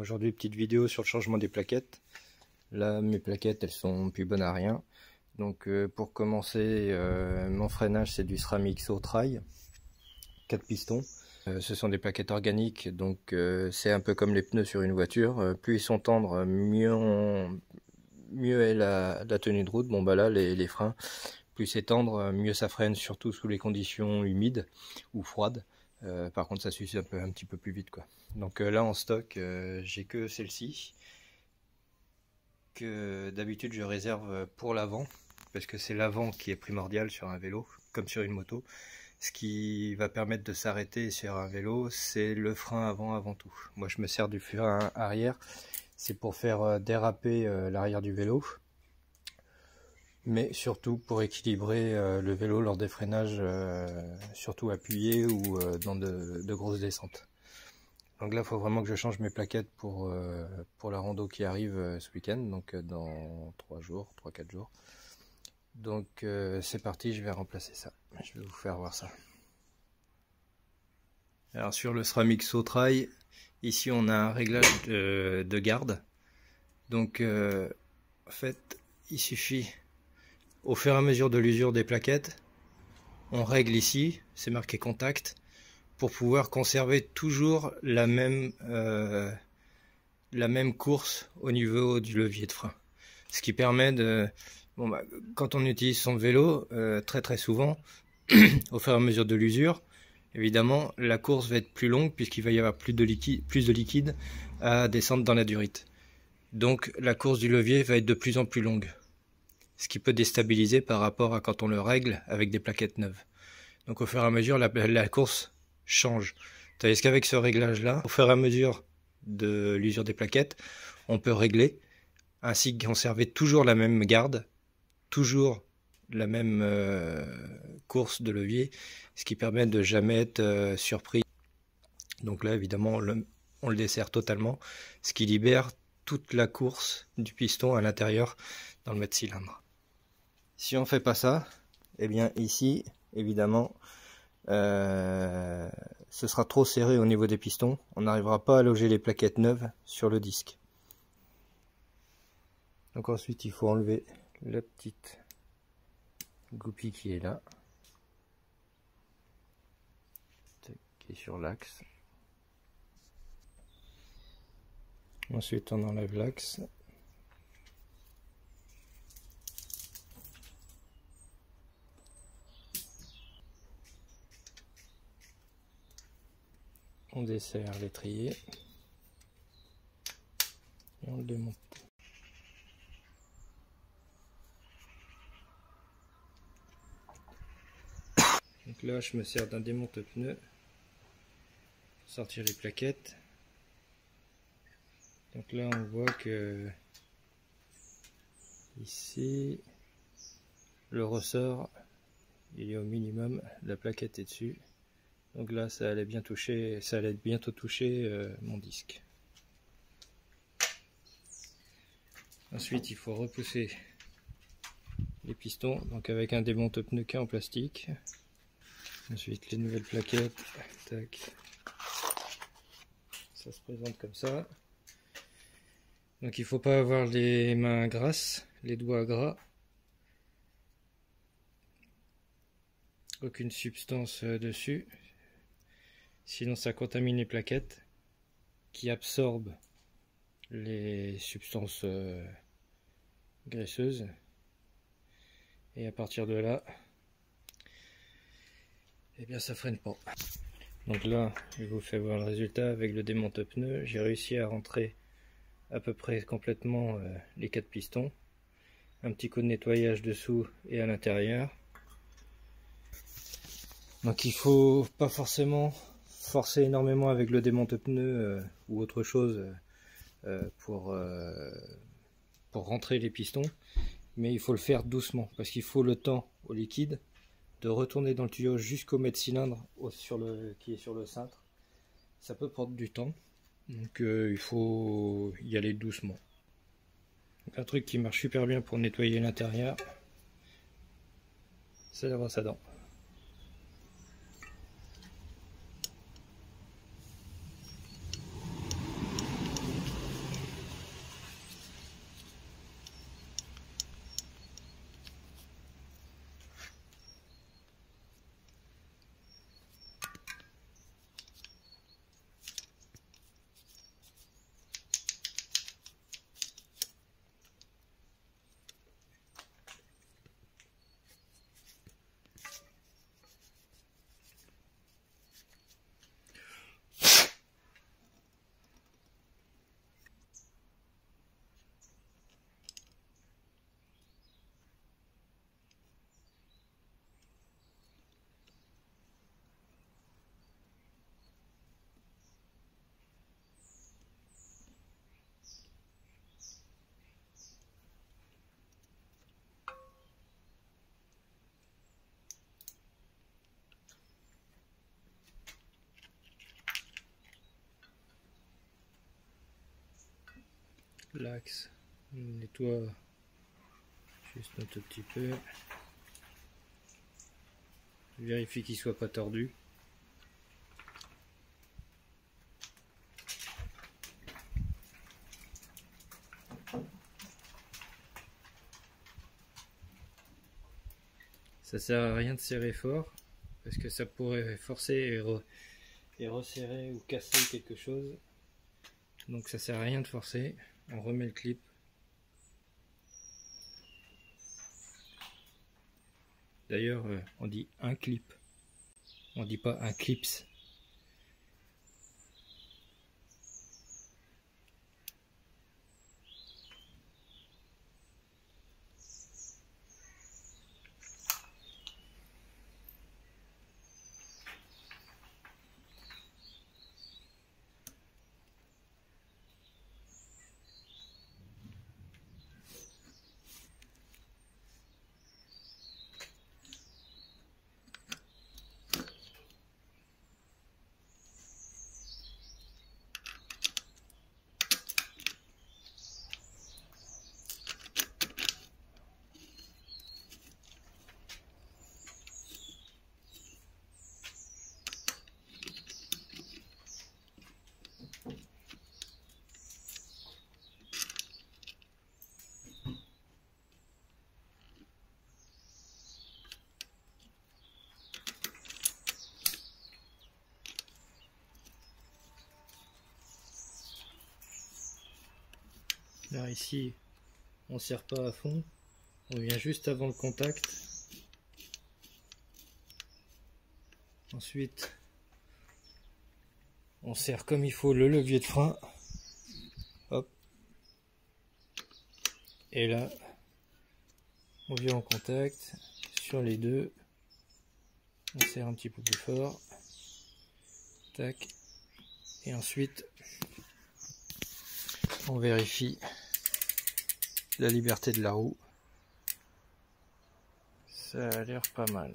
Aujourd'hui, petite vidéo sur le changement des plaquettes. Là, mes plaquettes, elles sont plus bonnes à rien. Donc pour commencer, mon freinage, c'est du SRAM XO Trail, 4 pistons. Ce sont des plaquettes organiques, donc c'est un peu comme les pneus sur une voiture. Plus ils sont tendres, mieux est la tenue de route. Bon bah là, les freins, plus c'est tendre, mieux ça freine, surtout sous les conditions humides ou froides. Par contre, ça s'use un petit peu plus vite, quoi. Donc là, en stock, j'ai que celle-ci, que d'habitude je réserve pour l'avant, parce que c'est l'avant qui est primordial sur un vélo, comme sur une moto. Ce qui va permettre de s'arrêter sur un vélo, c'est le frein avant tout. Moi, je me sers du frein arrière, c'est pour faire déraper l'arrière du vélo, mais surtout pour équilibrer le vélo lors des freinages, surtout appuyés ou dans de grosses descentes. Donc là, il faut vraiment que je change mes plaquettes pour la rando qui arrive ce week-end, donc dans 3 jours, 3-4 jours. Donc c'est parti, je vais remplacer ça. Je vais vous faire voir ça. Alors sur le SRAM XO Trail, ici on a un réglage de garde. Donc en fait, il suffit, au fur et à mesure de l'usure des plaquettes, on règle ici, c'est marqué contact, pour pouvoir conserver toujours la même course au niveau du levier de frein. Ce qui permet de... Bon bah, quand on utilise son vélo, très souvent, au fur et à mesure de l'usure, évidemment, la course va être plus longue puisqu'il va y avoir plus de liquide à descendre dans la durite. Donc la course du levier va être de plus en plus longue. Ce qui peut déstabiliser par rapport à quand on le règle avec des plaquettes neuves. Donc au fur et à mesure, la course change. Tandis qu'avec ce réglage-là, au fur et à mesure de l'usure des plaquettes, on peut régler, ainsi conserver toujours la même garde, toujours la même course de levier, ce qui permet de jamais être surpris. Donc là, évidemment, on le dessert totalement, ce qui libère toute la course du piston à l'intérieur dans le mètre cylindre. Si on fait pas ça, eh bien ici, évidemment, ce sera trop serré au niveau des pistons. On n'arrivera pas à loger les plaquettes neuves sur le disque. Donc ensuite, il faut enlever la petite goupille qui est là, qui est sur l'axe. Ensuite, on enlève l'axe. On desserre l'étrier et on le démonte. Donc là, je me sers d'un démonte-pneu pour sortir les plaquettes. Donc là, on voit que ici, le ressort, il est au minimum, la plaquette est dessus. Donc là, ça allait bientôt toucher mon disque. Ensuite, il faut repousser les pistons, donc avec un démonte-pneu en plastique. Ensuite, les nouvelles plaquettes, tac. Ça se présente comme ça. Donc il ne faut pas avoir les mains grasses, les doigts gras. Aucune substance dessus. Sinon ça contamine les plaquettes qui absorbent les substances graisseuses. Et à partir de là, eh bien ça freine pas. Donc là, je vous fais voir le résultat avec le démonte-pneu. J'ai réussi à rentrer à peu près complètement les 4 pistons. Un petit coup de nettoyage dessous et à l'intérieur. Donc il faut pas forcément forcer énormément avec le démonte-pneu ou autre chose pour rentrer les pistons, mais il faut le faire doucement parce qu'il faut le temps au liquide de retourner dans le tuyau jusqu'au mètre cylindre qui est sur le cintre. Ça peut prendre du temps, donc il faut y aller doucement. Donc, un truc qui marche super bien pour nettoyer l'intérieur, c'est la brosse à dents. L'axe, on nettoie juste un tout petit peu. Je vérifie qu'il soit pas tordu. Ça sert à rien de serrer fort parce que ça pourrait forcer et resserrer ou casser quelque chose. Donc ça sert à rien de forcer. On remet le clip. D'ailleurs, on dit un clip. On dit pas un clips. Là ici, on serre pas à fond, on vient juste avant le contact. Ensuite, on serre comme il faut le levier de frein. Hop. Et là, on vient en contact sur les deux. On serre un petit peu plus fort. Tac. Et ensuite, on vérifie la liberté de la roue. Ça a l'air pas mal.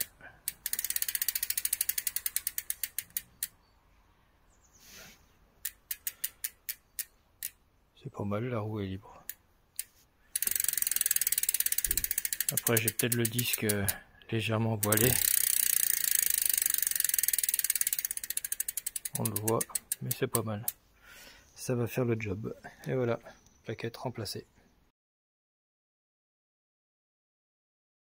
C'est pas mal, la roue est libre. Après j'ai peut-être le disque légèrement voilé. On le voit, mais c'est pas mal. Ça va faire le job. Et voilà, plaquette remplacée.